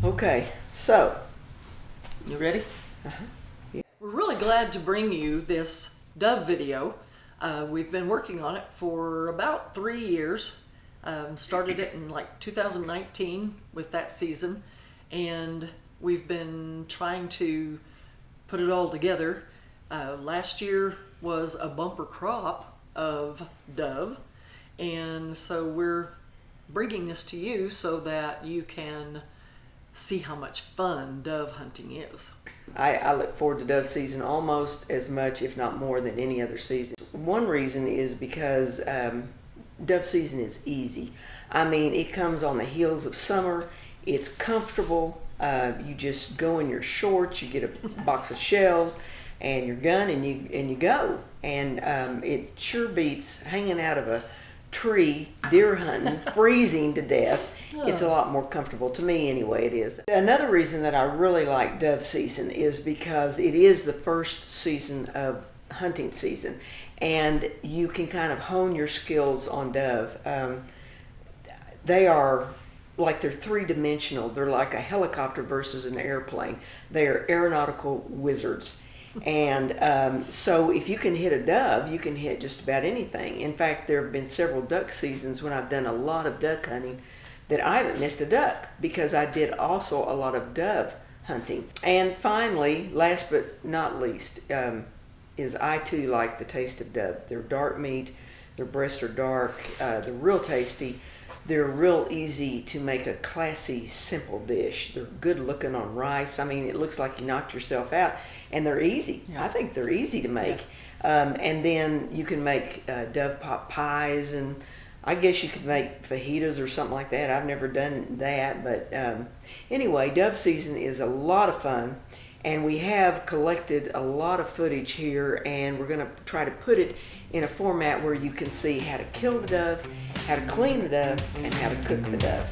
Okay, so, You ready? Yeah. We're really glad to bring you this dove video. We've been working on it for about 3 years. Started it in like 2019 with that season, and we've been trying to put it all together. Last year was a bumper crop of dove, and so we're bringing this to you so that you can see how much fun dove hunting is. I look forward to dove season almost as much, if not more, than any other season. One reason is because dove season is easy. I mean, it comes on the heels of summer. It's comfortable. You just go in your shorts, you get a box of shells and your gun, and you go. And it sure beats hanging out of a tree, deer hunting, freezing to death. It's a lot more comfortable, to me anyway. It is. Another reason that I really like dove season is because it is the first season of hunting season, and you can kind of hone your skills on dove. They are like, they're three-dimensional. They're like a helicopter versus an airplane. They are aeronautical wizards. And so if you can hit a dove, you can hit just about anything. In fact, there have been several duck seasons when I've done a lot of duck hunting that I haven't missed a duck, because I did also a lot of dove hunting. And finally, last but not least, is I too like the taste of dove. They're dark meat, their breasts are dark, they're real tasty. They're real easy to make a classy, simple dish. They're good looking on rice. I mean, it looks like you knocked yourself out, and they're easy. Yeah. I think they're easy to make. Yeah. And then you can make dove pot pies, and I guess you could make fajitas or something like that. I've never done that, but anyway, dove season is a lot of fun, and we have collected a lot of footage here, and we're going to try to put it in a format where you can see how to kill the dove, how to clean the dove, and how to cook the dove.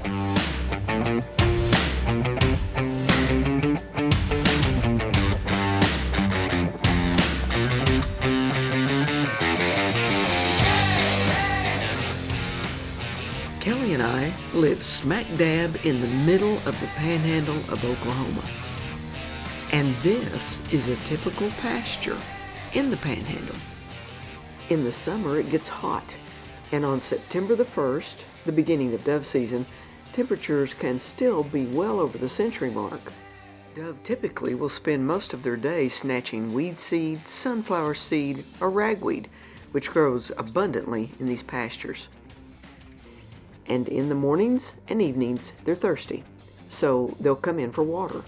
Kelly and I live smack dab in the middle of the panhandle of Oklahoma. And this is a typical pasture in the panhandle. In the summer, it gets hot, and on September the 1st, the beginning of dove season, temperatures can still be well over the century mark. Dove typically will spend most of their day snatching weed seed, sunflower seed, or ragweed, which grows abundantly in these pastures. And in the mornings and evenings, they're thirsty, so they'll come in for water.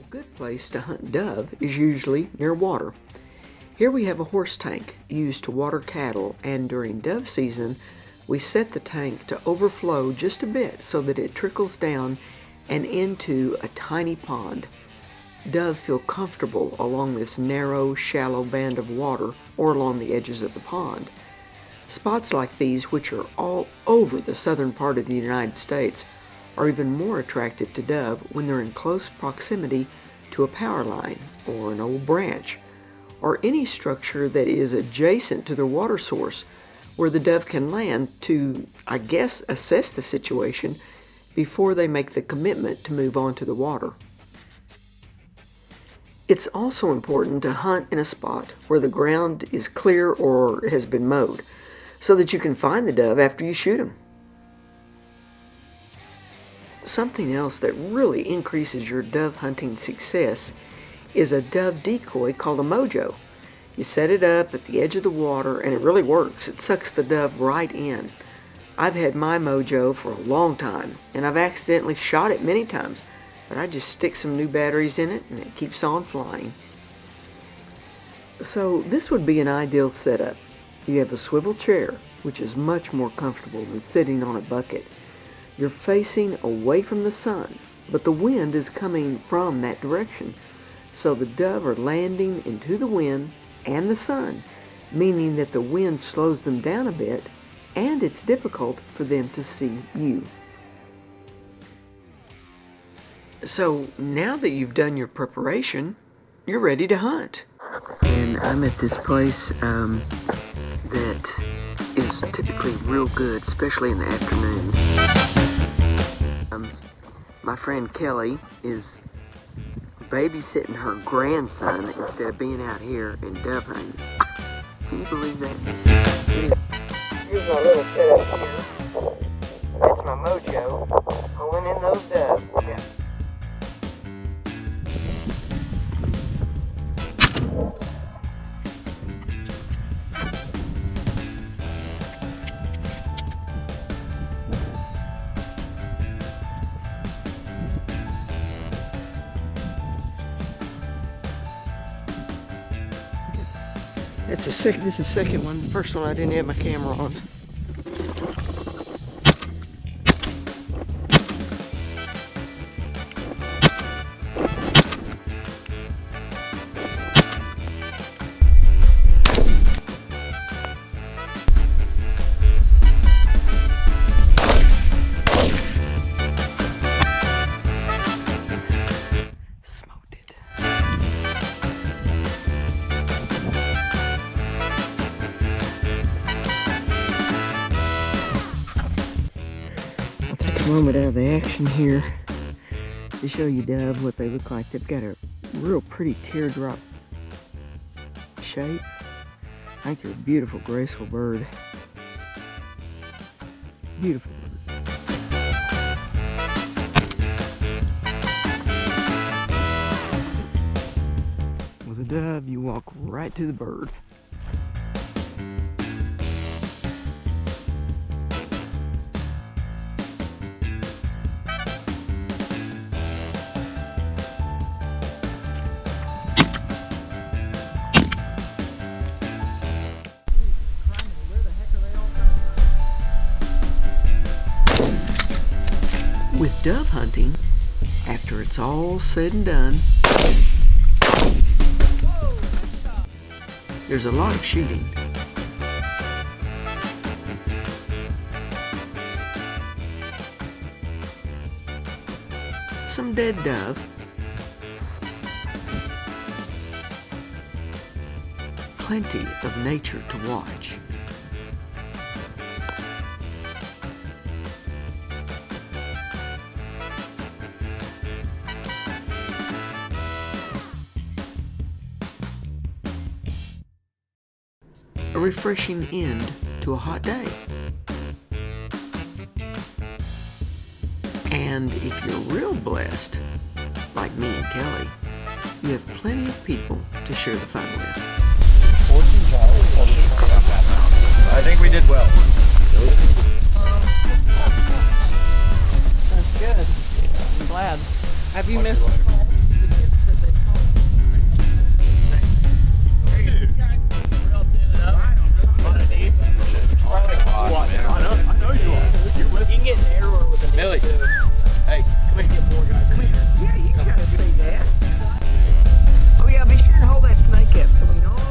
A good place to hunt dove is usually near water. Here we have a horse tank used to water cattle, and during dove season, we set the tank to overflow just a bit so that it trickles down and into a tiny pond. Dove feel comfortable along this narrow, shallow band of water or along the edges of the pond. Spots like these, which are all over the southern part of the United States, are even more attractive to dove when they're in close proximity to a power line or an old branch, or any structure that is adjacent to their water source, where the dove can land to, I guess, assess the situation before they make the commitment to move on to the water. It's also important to hunt in a spot where the ground is clear or has been mowed, so that you can find the dove after you shoot them. Something else that really increases your dove hunting success is a dove decoy called a mojo. You set it up at the edge of the water, and it really works. It sucks the dove right in. I've had my mojo for a long time, and I've accidentally shot it many times, but I just stick some new batteries in it, and it keeps on flying. So this would be an ideal setup. You have a swivel chair, which is much more comfortable than sitting on a bucket. You're facing away from the sun, but the wind is coming from that direction. So the dove are landing into the wind and the sun, meaning that the wind slows them down a bit, and it's difficult for them to see you. So now that you've done your preparation, you're ready to hunt. And I'm at this place that is typically real good, especially in the afternoon. My friend Kelly is babysitting her grandson instead of being out here and dove hunting. Can you believe that? Here's my little setup here. That's my mojo. Pulling in those doves. Yeah. This is the second one. The first one I didn't have my camera on. Moment out of the action here to show you dove what they look like. They've got a real pretty teardrop shape. I think they're a beautiful, graceful bird. Beautiful bird. With a dove, you walk right to the bird. With dove hunting, after it's all said and done, there's a lot of shooting. Some dead dove. Plenty of nature to watch. A refreshing end to a hot day. And if you're real blessed, like me and Kelly, you have plenty of people to share the fun with. I think we did well. That's good. I'm glad. Have you missed? I know you are. You can get an error with a Billy. Hey, come here. Get more guys. Come here. Yeah, you gotta see that. Oh yeah, be sure and hold that snake up so we can all see.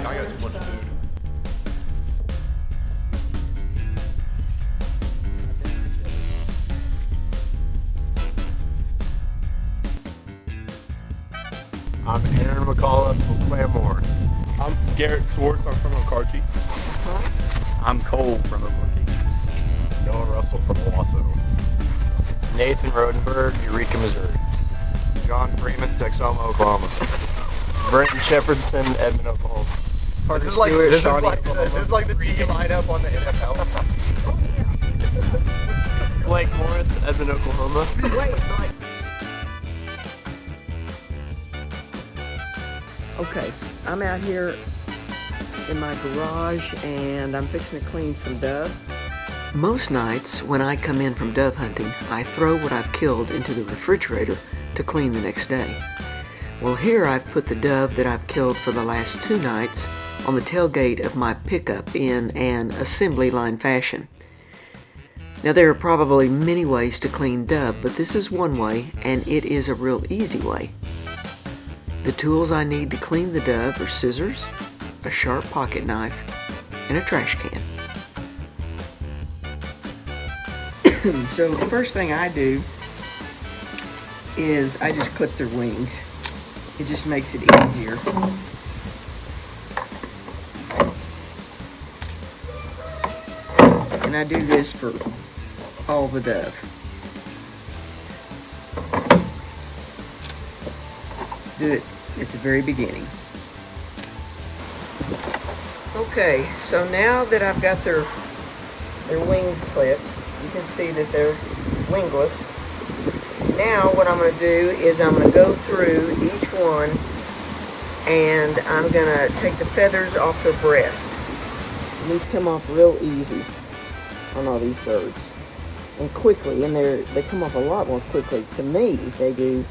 I got too much food. I'm Aaron McCullough from Claremore. I'm Garrett Swartz. I'm from Okarche. I'm Cole from Okarche. Noah Russell from Owasso. Nathan Rodenberg, Eureka, Missouri. John Freeman, Texoma, Oklahoma. Brenton Shepherdson, Edmond, Oklahoma. This is like the D lineup on the NFL. Blake Morris, Edmond, Oklahoma. Okay, I'm out here in my garage and I'm fixing to clean some dove. Most nights when I come in from dove hunting, I throw what I've killed into the refrigerator to clean the next day. Well, here I've put the dove that I've killed for the last 2 nights on the tailgate of my pickup in an assembly line fashion. Now, there are probably many ways to clean dove, but this is one way, and it is a real easy way. The tools I need to clean the dove are scissors, a sharp pocket knife, and a trash can. So the first thing I do is I just clip their wings. It just makes it easier. And I do this for all the dove. Do it at the very beginning. Okay, so now that I've got their wings clipped, you can see that they're wingless. Now what I'm going to do is I'm going to go through each one and I'm going to take the feathers off their breast. And these come off real easy on all these birds. And quickly, and they come off a lot more quickly to me they do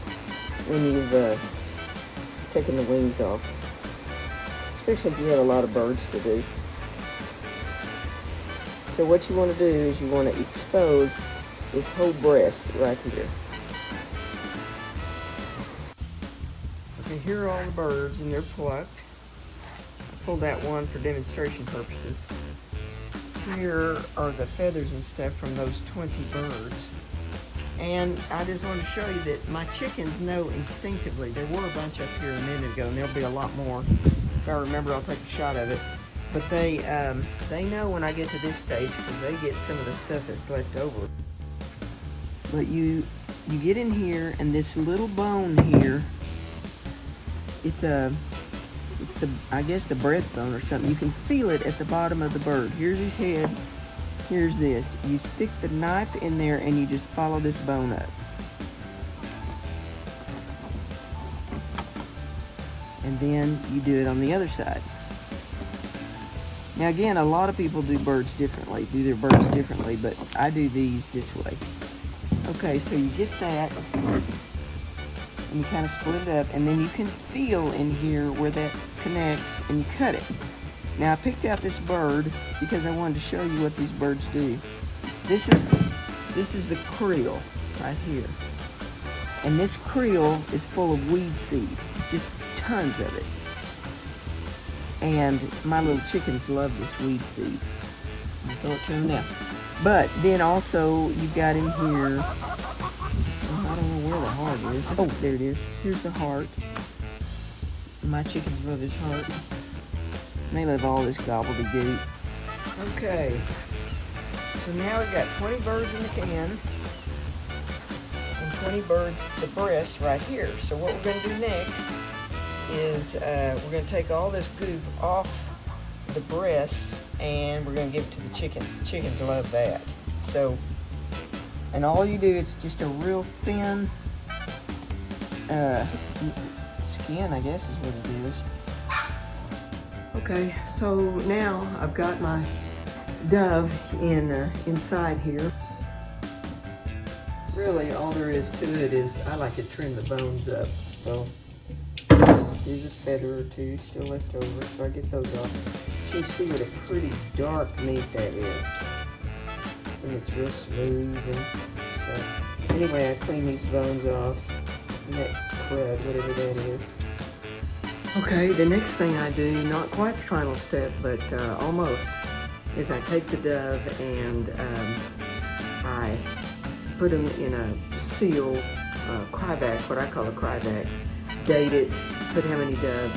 when you've taken the wings off. Especially if you have a lot of birds to do. So what you want to do is you want to expose this whole breast right here. Okay, here are all the birds and they're plucked. I pulled that one for demonstration purposes. Here are the feathers and stuff from those 20 birds. And I just wanted to show you that my chickens know instinctively. There were a bunch up here a minute ago, and there'll be a lot more. If I remember, I'll take a shot of it. But they know when I get to this stage because they get some of the stuff that's left over. But you get in here, and this little bone here, it's I guess the breastbone or something. You can feel it at the bottom of the bird. Here's his head. Here's this. You stick the knife in there and you just follow this bone up. And then you do it on the other side. Now again, a lot of people do their birds differently, but I do these this way. Okay, so you get that, and you kind of split it up, and then you can feel in here where that connects, and you cut it. Now I picked out this bird because I wanted to show you what these birds do. This is the creel right here. And this creel is full of weed seed, just tons of it. And my little chickens love this weed seed. I'll throw it to them now. But then also you've got in here, I don't know where the heart is. Oh, there it is. Here's the heart. My chickens love this heart. And they love all this gobbledygook. Okay. So now we've got 20 birds in the can. And 20 birds, the breast right here. So what we're going to do next is we're going to take all this goop off the breasts and we're going to give it to the chickens. The chickens love that. So, and all you do, it's just a real thin skin, I guess is what it is. Okay, so now I've got my dove inside here. Really, all there is to it is I like to trim the bones up. So here's a feather or two still left over, so I get those off. You can see what a pretty dark meat that is. And it's real smooth and stuff. Anyway, I clean these bones off. And that crud, whatever that is. Okay, the next thing I do, not quite the final step, but almost, is I take the dove and I put them in a seal, cryovac, what I call a cryovac, date it, put how many dove,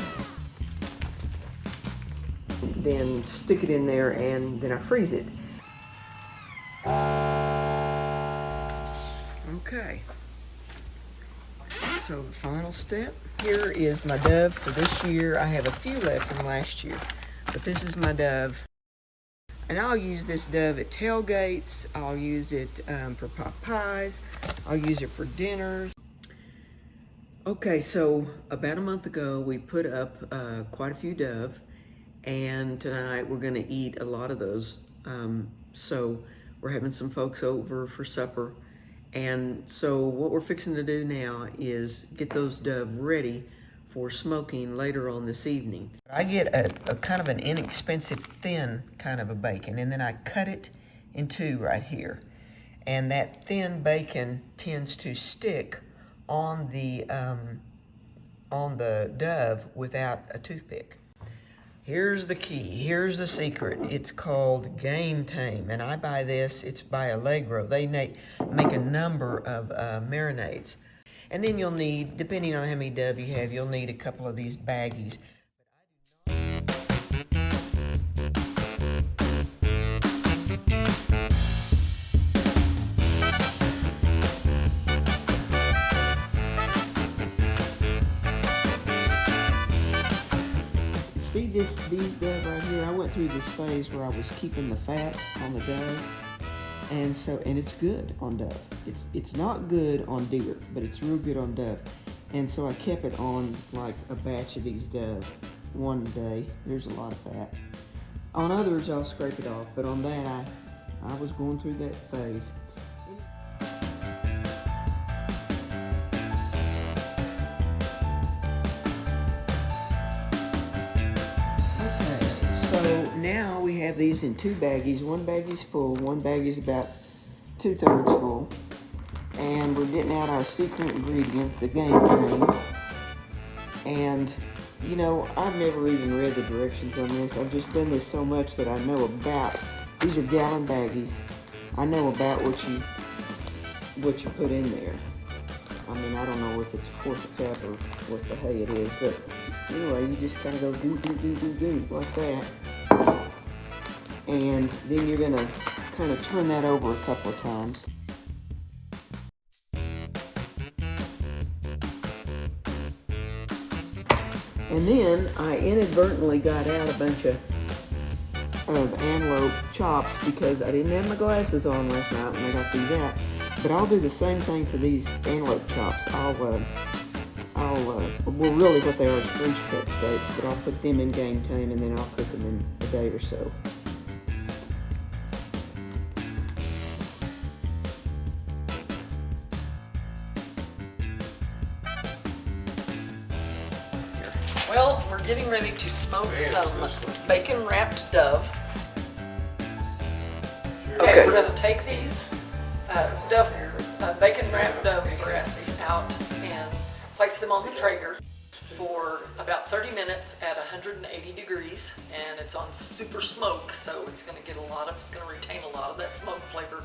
then stick it in there, and then I freeze it. Okay. So the final step, here is my dove for this year. I have a few left from last year, but this is my dove. And I'll use this dove at tailgates. I'll use it for pot pies. I'll use it for dinners. Okay, so about a month ago, we put up quite a few dove, and tonight we're gonna eat a lot of those. So we're having some folks over for supper. And so what we're fixing to do now is get those dove ready for smoking later on this evening. I get a kind of an inexpensive thin kind of a bacon, and then I cut it in two right here. And that thin bacon tends to stick on the dove without a toothpick. Here's the key, here's the secret. It's called Game Tame, and I buy this, it's by Allegro. They make a number of marinades. And then you'll need, depending on how many dove you have, you'll need a couple of these baggies. See these dove right here? I went through this phase where I was keeping the fat on the dove, and it's good on dove. It's not good on deer, but it's real good on dove. And so I kept it on like a batch of these dove one day. There's a lot of fat. On others, I'll scrape it off, but on that, I was going through that phase. So now we have these in two baggies. One baggie's full, one baggie's about 2/3 full. And we're getting out our secret ingredient, the Game Tame. And, you know, I've never even read the directions on this. I've just done this so much that I know about, these are gallon baggies. I know about what you put in there. I mean, I don't know if it's a fourth a cup or what the hay it is, but anyway, you just kind of go do like that. And then you're gonna kind of turn that over a couple of times. And then I inadvertently got out a bunch of antelope chops because I didn't have my glasses on last night when I got these out. But I'll do the same thing to these antelope chops. Well, really what they are is French cut steaks, but I'll put them in Game Tame and then I'll cook them in a day or so. Well, we're getting ready to smoke some bacon wrapped dove. Okay, we're going to take these bacon wrapped dove breasts out and place them on the Traeger for about 30 minutes at 180 degrees, and it's on super smoke, so it's going to retain a lot of that smoke flavor.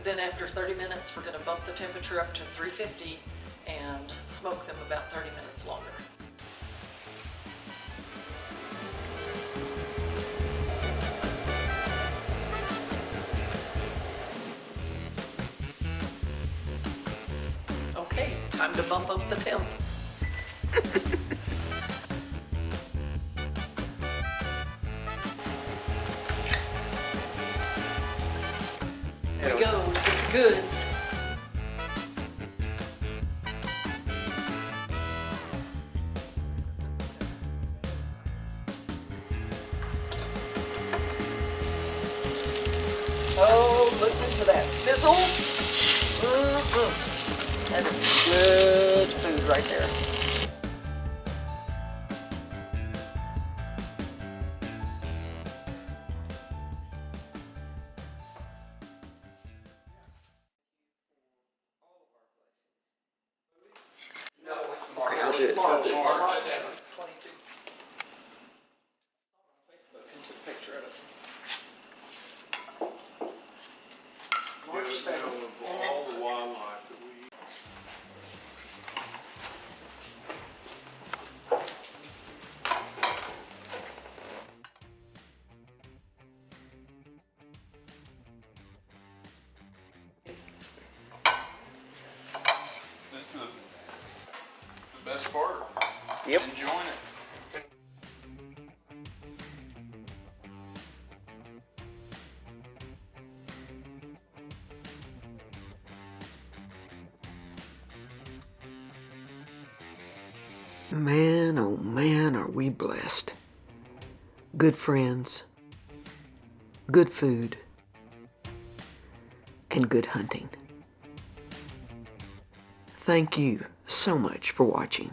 Then after 30 minutes, we're going to bump the temperature up to 350 and smoke them about 30 minutes longer. Okay, time to bump up the temp. Here we go, to get the goods. Oh, listen to that sizzle. That is good food right there. No, it's March 22. Facebook and took a picture of it. March 7th. All the wildlife that we This is the best part. Yep. Enjoying it. Man, oh man, are we blessed. Good friends, good food, and good hunting. Thank you so much for watching.